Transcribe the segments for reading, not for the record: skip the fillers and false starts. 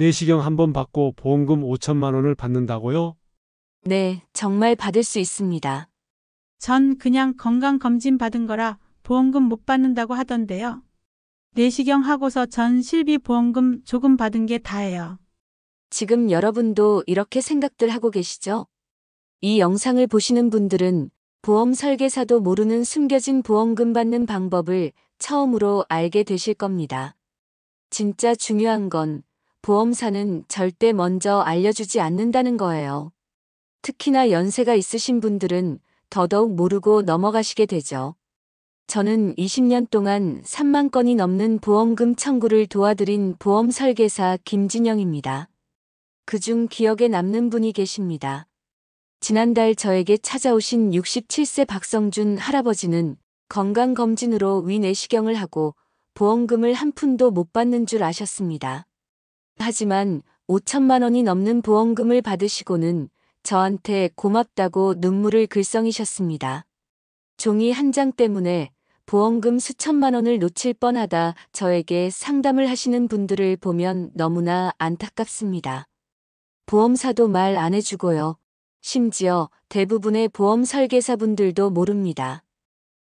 내시경 한 번 받고 보험금 5천만 원을 받는다고요? 네, 정말 받을 수 있습니다. 전 그냥 건강검진 받은 거라 보험금 못 받는다고 하던데요. 내시경 하고서 전 실비 보험금 조금 받은 게 다예요. 지금 여러분도 이렇게 생각들 하고 계시죠? 이 영상을 보시는 분들은 보험 설계사도 모르는 숨겨진 보험금 받는 방법을 처음으로 알게 되실 겁니다. 진짜 중요한 건 보험사는 절대 먼저 알려주지 않는다는 거예요. 특히나 연세가 있으신 분들은 더더욱 모르고 넘어가시게 되죠. 저는 20년 동안 3만 건이 넘는 보험금 청구를 도와드린 보험 설계사 김진영입니다. 그중 기억에 남는 분이 계십니다. 지난달 저에게 찾아오신 67세 박성준 할아버지는 건강검진으로 위내시경을 하고 보험금을 한 푼도 못 받는 줄 아셨습니다. 하지만 5천만 원이 넘는 보험금을 받으시고는 저한테 고맙다고 눈물을 글썽이셨습니다. 종이 한 장 때문에 보험금 수천만 원을 놓칠 뻔하다 저에게 상담을 하시는 분들을 보면 너무나 안타깝습니다. 보험사도 말 안 해주고요. 심지어 대부분의 보험 설계사분들도 모릅니다.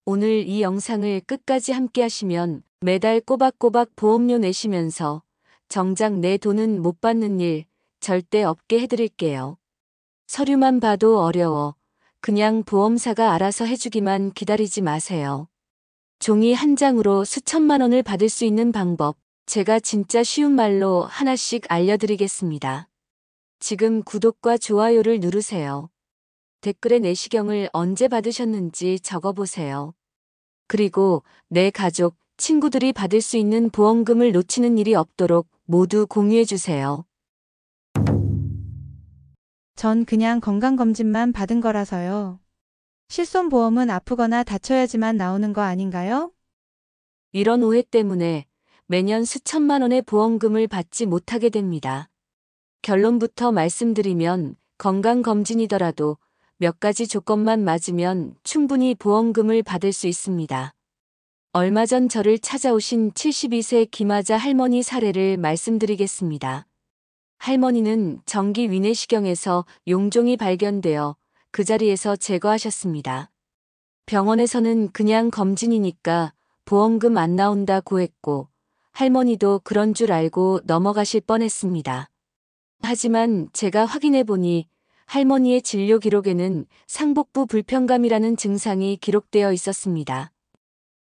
오늘 이 영상을 끝까지 함께 하시면 매달 꼬박꼬박 보험료 내시면서 정작 내 돈은 못 받는 일 절대 없게 해드릴게요. 서류만 봐도 어려워. 그냥 보험사가 알아서 해주기만 기다리지 마세요. 종이 한 장으로 수천만 원을 받을 수 있는 방법, 제가 진짜 쉬운 말로 하나씩 알려드리겠습니다. 지금 구독과 좋아요를 누르세요. 댓글에 내시경을 언제 받으셨는지 적어보세요. 그리고 내 가족, 친구들이 받을 수 있는 보험금을 놓치는 일이 없도록 모두 공유해주세요. 전 그냥 건강검진만 받은 거라서요. 실손보험은 아프거나 다쳐야지만 나오는 거 아닌가요? 이런 오해 때문에 매년 수천만 원의 보험금을 받지 못하게 됩니다. 결론부터 말씀드리면 건강검진이더라도 몇 가지 조건만 맞으면 충분히 보험금을 받을 수 있습니다. 얼마 전 저를 찾아오신 72세 김하자 할머니 사례를 말씀드리겠습니다. 할머니는 정기 위내시경에서 용종이 발견되어 그 자리에서 제거하셨습니다. 병원에서는 그냥 검진이니까 보험금 안 나온다고 했고 할머니도 그런 줄 알고 넘어가실 뻔했습니다. 하지만 제가 확인해보니 할머니의 진료 기록에는 상복부 불편감이라는 증상이 기록되어 있었습니다.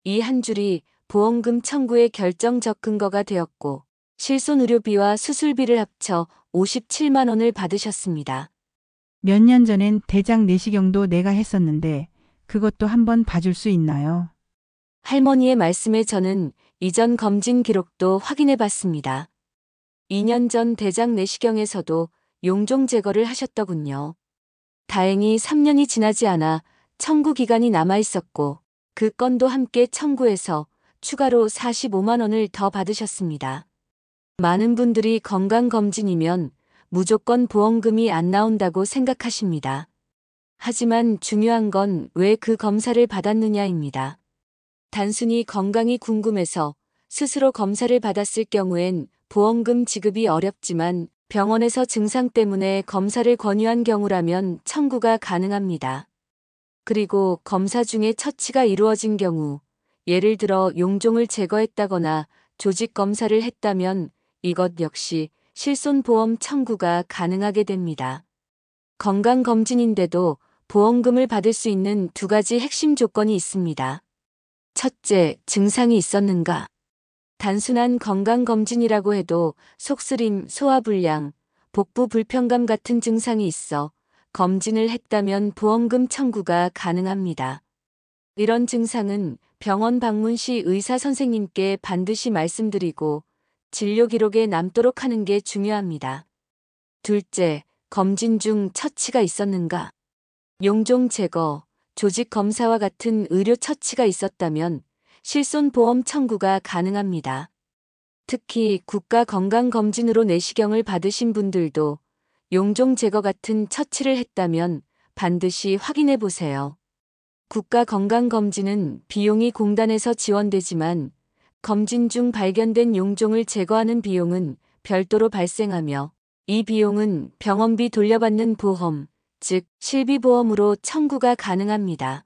이 한 줄이 보험금 청구의 결정적 근거가 되었고 실손의료비와 수술비를 합쳐 57만 원을 받으셨습니다. 몇 년 전엔 대장 내시경도 내가 했었는데 그것도 한번 봐줄 수 있나요? 할머니의 말씀에 저는 이전 검진 기록도 확인해 봤습니다. 2년 전 대장 내시경에서도 용종 제거를 하셨더군요. 다행히 3년이 지나지 않아 청구 기간이 남아 있었고 그 건도 함께 청구해서 추가로 45만 원을 더 받으셨습니다. 많은 분들이 건강검진이면 무조건 보험금이 안 나온다고 생각하십니다. 하지만 중요한 건 왜 그 검사를 받았느냐입니다. 단순히 건강이 궁금해서 스스로 검사를 받았을 경우엔 보험금 지급이 어렵지만 병원에서 증상 때문에 검사를 권유한 경우라면 청구가 가능합니다. 그리고 검사 중에 처치가 이루어진 경우, 예를 들어 용종을 제거했다거나 조직 검사를 했다면 이것 역시 실손보험 청구가 가능하게 됩니다. 건강검진인데도 보험금을 받을 수 있는 두 가지 핵심 조건이 있습니다. 첫째, 증상이 있었는가? 단순한 건강검진이라고 해도 속쓰림, 소화불량, 복부 불편감 같은 증상이 있어 검진을 했다면 보험금 청구가 가능합니다. 이런 증상은 병원 방문 시 의사 선생님께 반드시 말씀드리고 진료 기록에 남도록 하는 게 중요합니다. 둘째, 검진 중 처치가 있었는가? 용종 제거, 조직 검사와 같은 의료 처치가 있었다면 실손보험 청구가 가능합니다. 특히 국가건강검진으로 내시경을 받으신 분들도 용종 제거 같은 처치를 했다면 반드시 확인해 보세요. 국가건강검진은 비용이 공단에서 지원되지만 검진 중 발견된 용종을 제거하는 비용은 별도로 발생하며 이 비용은 병원비 돌려받는 보험, 즉 실비보험으로 청구가 가능합니다.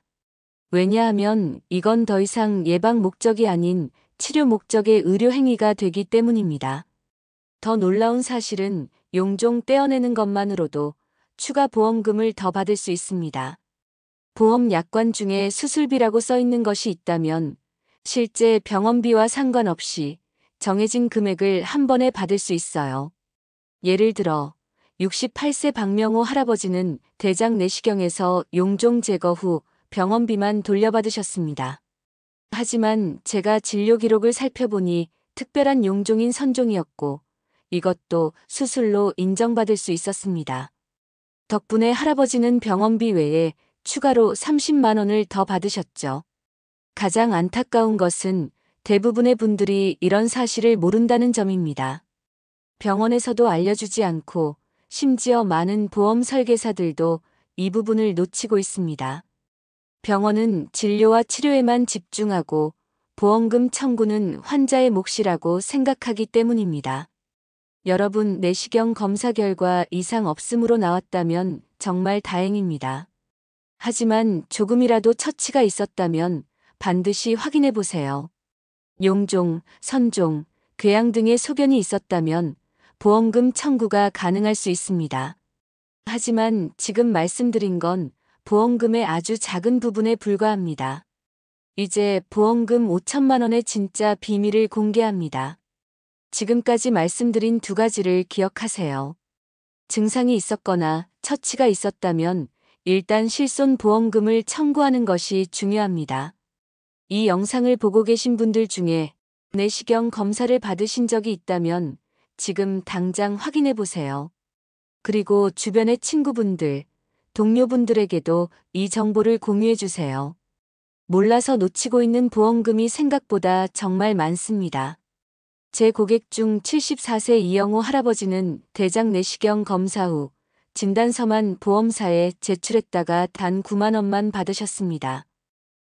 왜냐하면 이건 더 이상 예방 목적이 아닌 치료 목적의 의료 행위가 되기 때문입니다. 더 놀라운 사실은 용종 떼어내는 것만으로도 추가 보험금을 더 받을 수 있습니다. 보험 약관 중에 수술비라고 써 있는 것이 있다면 실제 병원비와 상관없이 정해진 금액을 한 번에 받을 수 있어요. 예를 들어 68세 박명호 할아버지는 대장 내시경에서 용종 제거 후 병원비만 돌려받으셨습니다. 하지만 제가 진료 기록을 살펴보니 특별한 용종인 선종이었고 이것도 수술로 인정받을 수 있었습니다. 덕분에 할아버지는 병원비 외에 추가로 30만 원을 더 받으셨죠. 가장 안타까운 것은 대부분의 분들이 이런 사실을 모른다는 점입니다. 병원에서도 알려주지 않고 심지어 많은 보험 설계사들도 이 부분을 놓치고 있습니다. 병원은 진료와 치료에만 집중하고 보험금 청구는 환자의 몫이라고 생각하기 때문입니다. 여러분 내시경 검사 결과 이상 없음으로 나왔다면 정말 다행입니다. 하지만 조금이라도 처치가 있었다면 반드시 확인해 보세요. 용종, 선종, 궤양 등의 소견이 있었다면 보험금 청구가 가능할 수 있습니다. 하지만 지금 말씀드린 건 보험금의 아주 작은 부분에 불과합니다. 이제 보험금 5천만 원의 진짜 비밀을 공개합니다. 지금까지 말씀드린 두 가지를 기억하세요. 증상이 있었거나 처치가 있었다면 일단 실손 보험금을 청구하는 것이 중요합니다. 이 영상을 보고 계신 분들 중에 내시경 검사를 받으신 적이 있다면 지금 당장 확인해 보세요. 그리고 주변의 친구분들, 동료분들에게도 이 정보를 공유해 주세요. 몰라서 놓치고 있는 보험금이 생각보다 정말 많습니다. 제 고객 중 74세 이영호 할아버지는 대장 내시경 검사 후 진단서만 보험사에 제출했다가 단 9만 원만 받으셨습니다.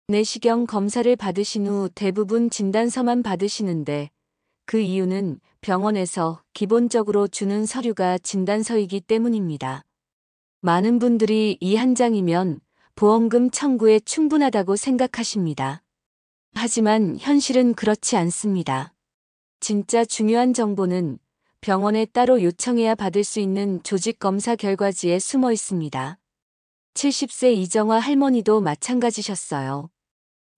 내시경 검사를 받으신 후 대부분 진단서만 받으시는데 그 이유는 병원에서 기본적으로 주는 서류가 진단서이기 때문입니다. 많은 분들이 이 한 장이면 보험금 청구에 충분하다고 생각하십니다. 하지만 현실은 그렇지 않습니다. 진짜 중요한 정보는 병원에 따로 요청해야 받을 수 있는 조직검사 결과지에 숨어 있습니다. 70세 이정화 할머니도 마찬가지셨어요.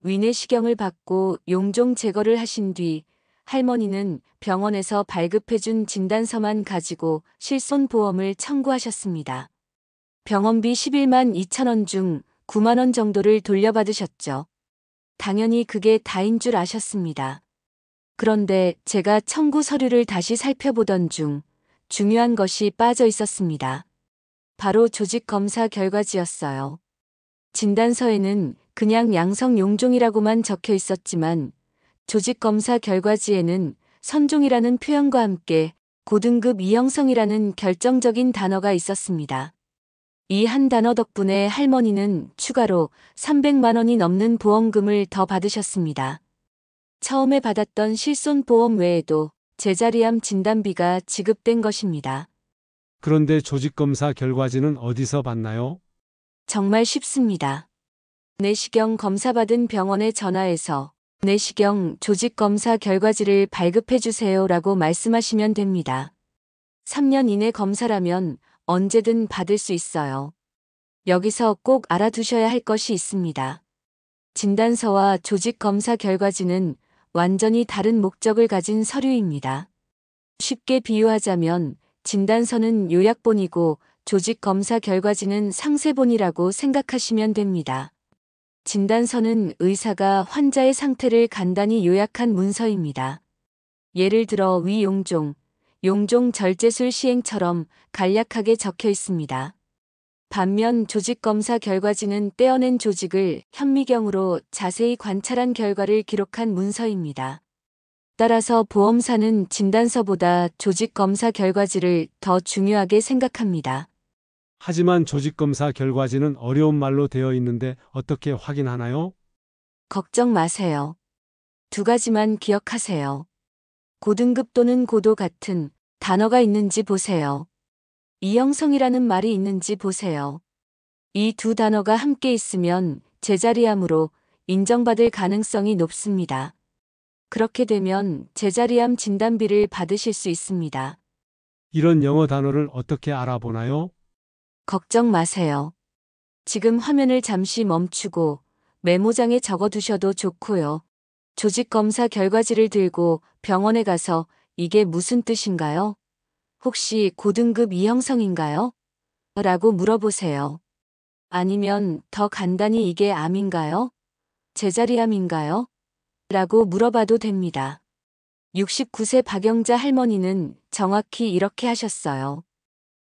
위내시경을 받고 용종 제거를 하신 뒤 할머니는 병원에서 발급해준 진단서만 가지고 실손보험을 청구하셨습니다. 병원비 11만 2천 원 중 9만 원 정도를 돌려받으셨죠. 당연히 그게 다인 줄 아셨습니다. 그런데 제가 청구 서류를 다시 살펴보던 중 중요한 것이 빠져 있었습니다. 바로 조직검사 결과지였어요. 진단서에는 그냥 양성 용종이라고만 적혀 있었지만 조직검사 결과지에는 선종이라는 표현과 함께 고등급 이형성이라는 결정적인 단어가 있었습니다. 이 한 단어 덕분에 할머니는 추가로 300만 원이 넘는 보험금을 더 받으셨습니다. 처음에 받았던 실손보험 외에도 제자리암 진단비가 지급된 것입니다. 그런데 조직검사 결과지는 어디서 받나요? 정말 쉽습니다. 내시경 검사받은 병원에 전화해서 내시경 조직검사 결과지를 발급해주세요라고 말씀하시면 됩니다. 3년 이내 검사라면 언제든 받을 수 있어요. 여기서 꼭 알아두셔야 할 것이 있습니다. 진단서와 조직검사 결과지는 완전히 다른 목적을 가진 서류입니다. 쉽게 비유하자면 진단서는 요약본이고 조직검사 결과지는 상세본이라고 생각하시면 됩니다. 진단서는 의사가 환자의 상태를 간단히 요약한 문서입니다. 예를 들어 위 용종, 용종 절제술 시행처럼 간략하게 적혀 있습니다. 반면 조직검사 결과지는 떼어낸 조직을 현미경으로 자세히 관찰한 결과를 기록한 문서입니다. 따라서 보험사는 진단서보다 조직검사 결과지를 더 중요하게 생각합니다. 하지만 조직검사 결과지는 어려운 말로 되어 있는데 어떻게 확인하나요? 걱정 마세요. 두 가지만 기억하세요. 고등급 또는 고도 같은 단어가 있는지 보세요. 이형성이라는 말이 있는지 보세요. 이 두 단어가 함께 있으면 제자리암으로 인정받을 가능성이 높습니다. 그렇게 되면 제자리암 진단비를 받으실 수 있습니다. 이런 영어 단어를 어떻게 알아보나요? 걱정 마세요. 지금 화면을 잠시 멈추고 메모장에 적어두셔도 좋고요. 조직검사 결과지를 들고 병원에 가서 이게 무슨 뜻인가요? 혹시 고등급 이형성인가요? 라고 물어보세요. 아니면 더 간단히 이게 암인가요? 제자리암인가요? 라고 물어봐도 됩니다. 69세 박영자 할머니는 정확히 이렇게 하셨어요.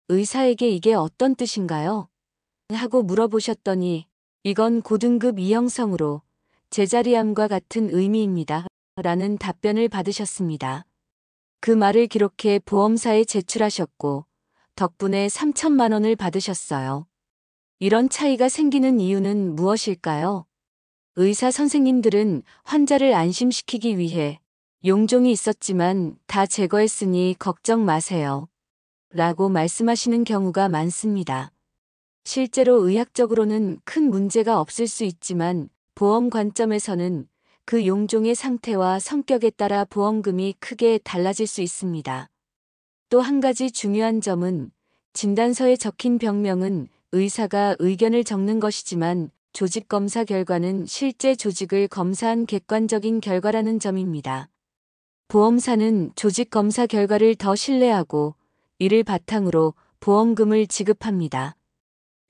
의사에게 이게 어떤 뜻인가요? 하고 물어보셨더니 이건 고등급 이형성으로 제자리암과 같은 의미입니다. 라는 답변을 받으셨습니다. 그 말을 기록해 보험사에 제출하셨고 덕분에 3천만 원을 받으셨어요. 이런 차이가 생기는 이유는 무엇일까요? 의사 선생님들은 환자를 안심시키기 위해 용종이 있었지만 다 제거했으니 걱정 마세요. 라고 말씀하시는 경우가 많습니다. 실제로 의학적으로는 큰 문제가 없을 수 있지만 보험 관점에서는 그 용종의 상태와 성격에 따라 보험금이 크게 달라질 수 있습니다. 또 한 가지 중요한 점은 진단서에 적힌 병명은 의사가 의견을 적는 것이지만 조직검사 결과는 실제 조직을 검사한 객관적인 결과라는 점입니다. 보험사는 조직검사 결과를 더 신뢰하고 이를 바탕으로 보험금을 지급합니다.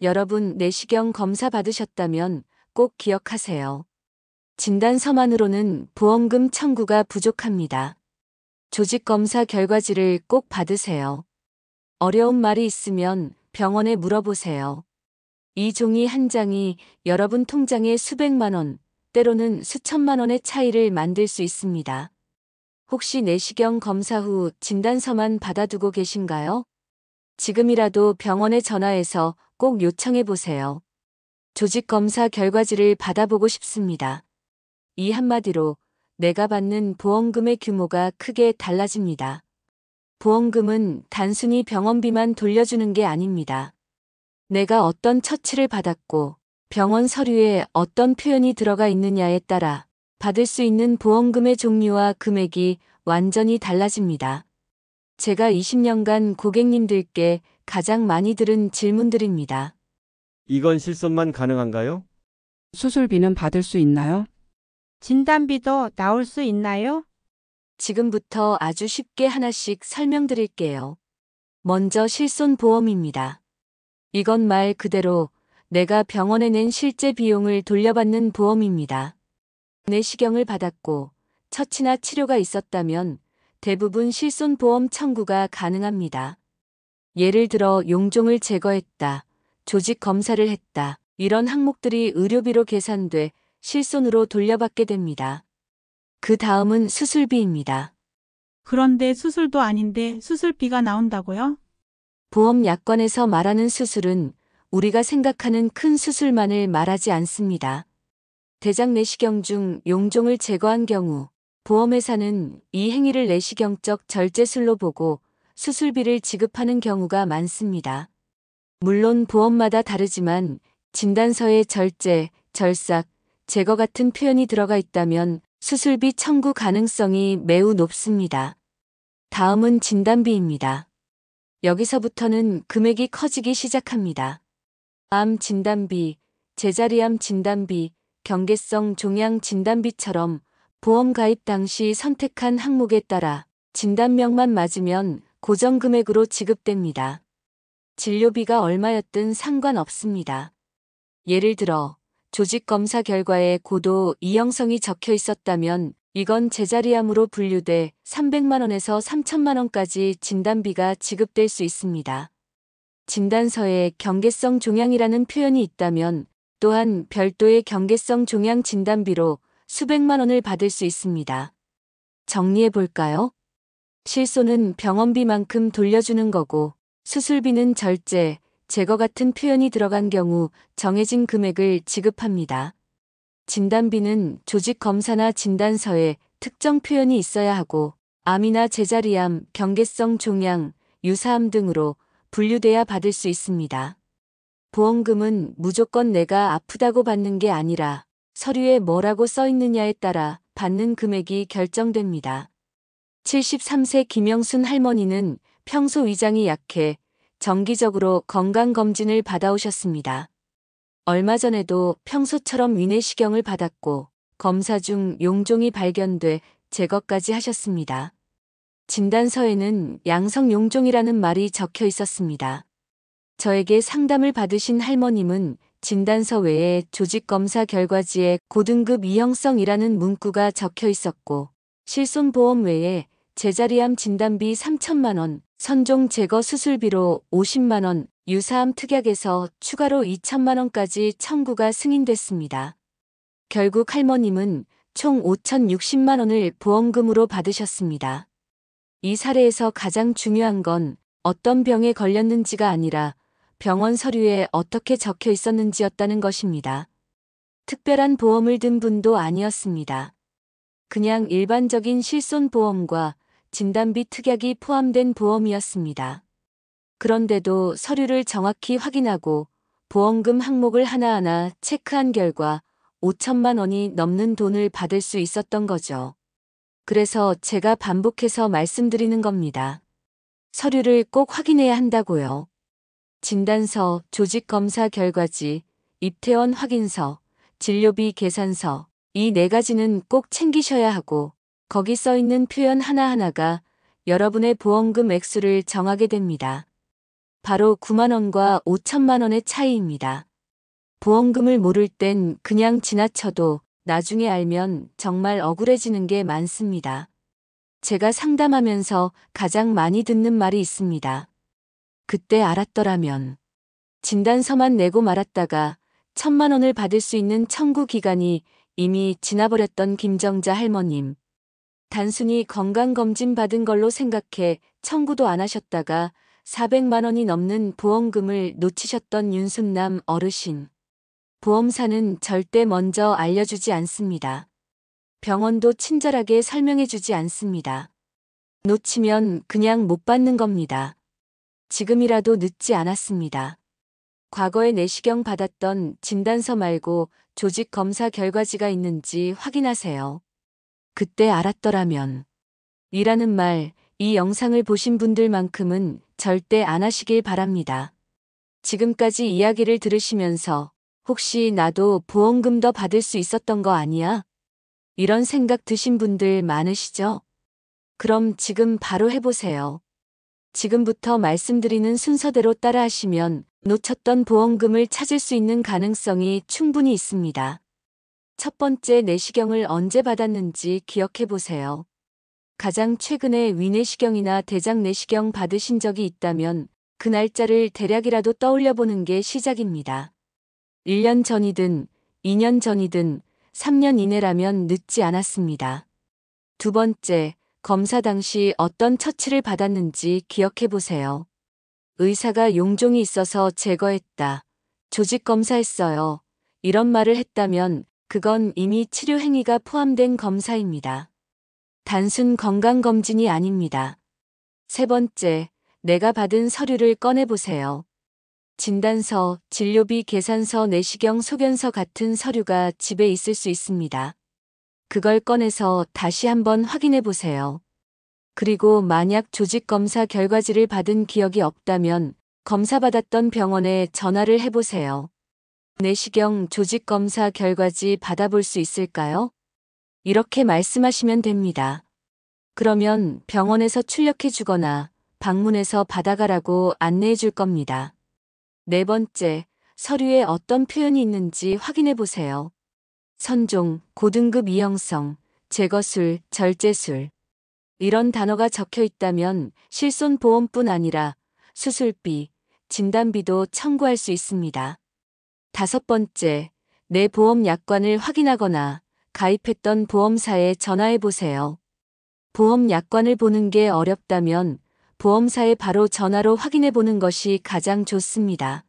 여러분 내시경 검사 받으셨다면 꼭 기억하세요. 진단서만으로는 보험금 청구가 부족합니다. 조직검사 결과지를 꼭 받으세요. 어려운 말이 있으면 병원에 물어보세요. 이 종이 한 장이 여러분 통장에 수백만 원, 때로는 수천만 원의 차이를 만들 수 있습니다. 혹시 내시경 검사 후 진단서만 받아두고 계신가요? 지금이라도 병원에 전화해서 꼭 요청해 보세요. 조직검사 결과지를 받아보고 싶습니다. 이 한마디로 내가 받는 보험금의 규모가 크게 달라집니다. 보험금은 단순히 병원비만 돌려주는 게 아닙니다. 내가 어떤 처치를 받았고 병원 서류에 어떤 표현이 들어가 있느냐에 따라 받을 수 있는 보험금의 종류와 금액이 완전히 달라집니다. 제가 20년간 고객님들께 가장 많이 들은 질문들입니다. 이건 실손만 가능한가요? 수술비는 받을 수 있나요? 진단비도 나올 수 있나요? 지금부터 아주 쉽게 하나씩 설명드릴게요. 먼저 실손보험입니다. 이건 말 그대로 내가 병원에 낸 실제 비용을 돌려받는 보험입니다. 내시경을 받았고 처치나 치료가 있었다면 대부분 실손보험 청구가 가능합니다. 예를 들어 용종을 제거했다, 조직 검사를 했다, 이런 항목들이 의료비로 계산돼 실손으로 돌려받게 됩니다. 그 다음은 수술비입니다. 그런데 수술도 아닌데 수술비가 나온다고요? 보험약관에서 말하는 수술은 우리가 생각하는 큰 수술만을 말하지 않습니다. 대장 내시경 중 용종을 제거한 경우 보험회사는 이 행위를 내시경적 절제술로 보고 수술비를 지급하는 경우가 많습니다. 물론 보험마다 다르지만 진단서에 절제, 절삭, 제거 같은 표현이 들어가 있다면 수술비 청구 가능성이 매우 높습니다. 다음은 진단비입니다. 여기서부터는 금액이 커지기 시작합니다. 암 진단비, 제자리암 진단비, 경계성 종양 진단비처럼 보험 가입 당시 선택한 항목에 따라 진단명만 맞으면 고정 금액으로 지급됩니다. 진료비가 얼마였든 상관없습니다. 예를 들어 조직검사 결과에 고도 이형성이 적혀 있었다면 이건 제자리암으로 분류돼 300만 원에서 3천만 원까지 진단비가 지급될 수 있습니다. 진단서에 경계성 종양이라는 표현이 있다면 또한 별도의 경계성 종양 진단비로 수백만 원을 받을 수 있습니다. 정리해 볼까요? 실손은 병원비만큼 돌려주는 거고 수술비는 절제, 제거 같은 표현이 들어간 경우 정해진 금액을 지급합니다. 진단비는 조직 검사나 진단서에 특정 표현이 있어야 하고 암이나 제자리암, 경계성 종양, 유사암 등으로 분류돼야 받을 수 있습니다. 보험금은 무조건 내가 아프다고 받는 게 아니라 서류에 뭐라고 써 있느냐에 따라 받는 금액이 결정됩니다. 73세 김영순 할머니는 평소 위장이 약해 정기적으로 건강검진을 받아오셨습니다. 얼마 전에도 평소처럼 위내시경을 받았고 검사 중 용종이 발견돼 제거까지 하셨습니다. 진단서에는 양성 용종이라는 말이 적혀 있었습니다. 저에게 상담을 받으신 할머님은 진단서 외에 조직검사 결과지에 고등급 이형성이라는 문구가 적혀 있었고 실손보험 외에 제자리암 진단비 3천만 원, 선종 제거 수술비로 50만 원, 유사암 특약에서 추가로 2천만 원까지 청구가 승인됐습니다. 결국 할머님은 총 5,060만 원을 보험금으로 받으셨습니다. 이 사례에서 가장 중요한 건 어떤 병에 걸렸는지가 아니라 병원 서류에 어떻게 적혀 있었는지였다는 것입니다. 특별한 보험을 든 분도 아니었습니다. 그냥 일반적인 실손보험과 진단비 특약이 포함된 보험이었습니다. 그런데도 서류를 정확히 확인하고 보험금 항목을 하나하나 체크한 결과 5천만 원이 넘는 돈을 받을 수 있었던 거죠. 그래서 제가 반복해서 말씀드리는 겁니다. 서류를 꼭 확인해야 한다고요. 진단서, 조직검사 결과지, 입퇴원 확인서, 진료비 계산서, 이 4가지는 꼭 챙기셔야 하고 거기 써 있는 표현 하나하나가 여러분의 보험금 액수를 정하게 됩니다. 바로 9만 원과 5천만 원의 차이입니다. 보험금을 모를 땐 그냥 지나쳐도 나중에 알면 정말 억울해지는 게 많습니다. 제가 상담하면서 가장 많이 듣는 말이 있습니다. 그때 알았더라면. 진단서만 내고 말았다가 1,000만 원을 받을 수 있는 청구 기간이 이미 지나버렸던 김정자 할머님. 단순히 건강검진 받은 걸로 생각해 청구도 안 하셨다가 400만 원이 넘는 보험금을 놓치셨던 윤순남 어르신. 보험사는 절대 먼저 알려주지 않습니다. 병원도 친절하게 설명해주지 않습니다. 놓치면 그냥 못 받는 겁니다. 지금이라도 늦지 않았습니다. 과거에 내시경 받았던 진단서 말고 조직 검사 결과지가 있는지 확인하세요. 그때 알았더라면. 이라는 말, 이 영상을 보신 분들만큼은 절대 안 하시길 바랍니다. 지금까지 이야기를 들으시면서 혹시 나도 보험금 더 받을 수 있었던 거 아니야? 이런 생각 드신 분들 많으시죠? 그럼 지금 바로 해보세요. 지금부터 말씀드리는 순서대로 따라하시면 놓쳤던 보험금을 찾을 수 있는 가능성이 충분히 있습니다. 첫 번째 내시경을 언제 받았는지 기억해 보세요. 가장 최근에 위내시경이나 대장 내시경 받으신 적이 있다면 그 날짜를 대략이라도 떠올려 보는 게 시작입니다. 1년 전이든 2년 전이든 3년 이내라면 늦지 않았습니다. 두 번째, 검사 당시 어떤 처치를 받았는지 기억해 보세요. 의사가 용종이 있어서 제거했다. 조직검사했어요. 이런 말을 했다면 그건 이미 치료 행위가 포함된 검사입니다. 단순 건강검진이 아닙니다. 세 번째, 내가 받은 서류를 꺼내보세요. 진단서, 진료비 계산서, 내시경 소견서 같은 서류가 집에 있을 수 있습니다. 그걸 꺼내서 다시 한번 확인해 보세요. 그리고 만약 조직검사 결과지를 받은 기억이 없다면 검사받았던 병원에 전화를 해보세요. 내시경 조직검사 결과지 받아볼 수 있을까요? 이렇게 말씀하시면 됩니다. 그러면 병원에서 출력해 주거나 방문해서 받아가라고 안내해 줄 겁니다. 네 번째, 서류에 어떤 표현이 있는지 확인해 보세요. 선종, 고등급 이형성, 제거술, 절제술. 이런 단어가 적혀 있다면 실손보험뿐 아니라 수술비, 진단비도 청구할 수 있습니다. 다섯 번째, 내 보험 약관을 확인하거나 가입했던 보험사에 전화해 보세요. 보험 약관을 보는 게 어렵다면 보험사에 바로 전화로 확인해 보는 것이 가장 좋습니다.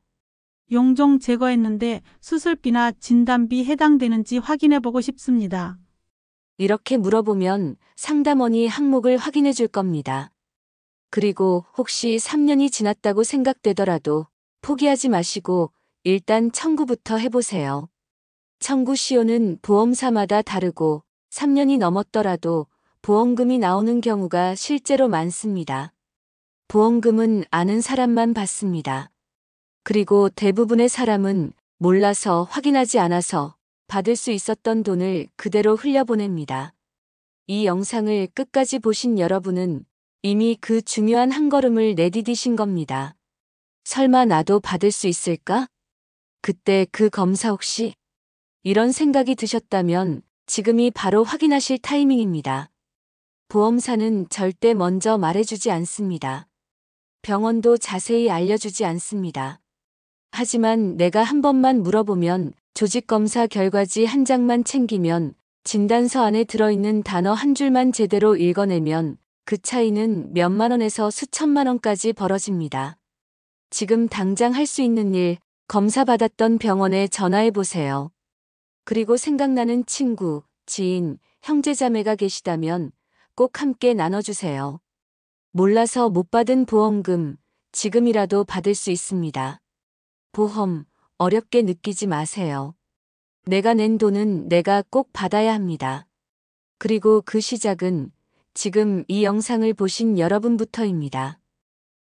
용종 제거했는데 수술비나 진단비 해당되는지 확인해 보고 싶습니다. 이렇게 물어보면 상담원이 항목을 확인해 줄 겁니다. 그리고 혹시 3년이 지났다고 생각되더라도 포기하지 마시고 일단 청구부터 해보세요. 청구 시효는 보험사마다 다르고 3년이 넘었더라도 보험금이 나오는 경우가 실제로 많습니다. 보험금은 아는 사람만 받습니다. 그리고 대부분의 사람은 몰라서 확인하지 않아서 받을 수 있었던 돈을 그대로 흘려보냅니다. 이 영상을 끝까지 보신 여러분은 이미 그 중요한 한 걸음을 내디디신 겁니다. 설마 나도 받을 수 있을까? 그때 그 검사 혹시? 이런 생각이 드셨다면 지금이 바로 확인하실 타이밍입니다. 보험사는 절대 먼저 말해주지 않습니다. 병원도 자세히 알려주지 않습니다. 하지만 내가 한 번만 물어보면 조직검사 결과지 한 장만 챙기면 진단서 안에 들어있는 단어 한 줄만 제대로 읽어내면 그 차이는 몇만 원에서 수천만 원까지 벌어집니다. 지금 당장 할 수 있는 일, 검사 받았던 병원에 전화해 보세요. 그리고 생각나는 친구, 지인, 형제자매가 계시다면 꼭 함께 나눠주세요. 몰라서 못 받은 보험금, 지금이라도 받을 수 있습니다. 보험, 어렵게 느끼지 마세요. 내가 낸 돈은 내가 꼭 받아야 합니다. 그리고 그 시작은 지금 이 영상을 보신 여러분부터입니다.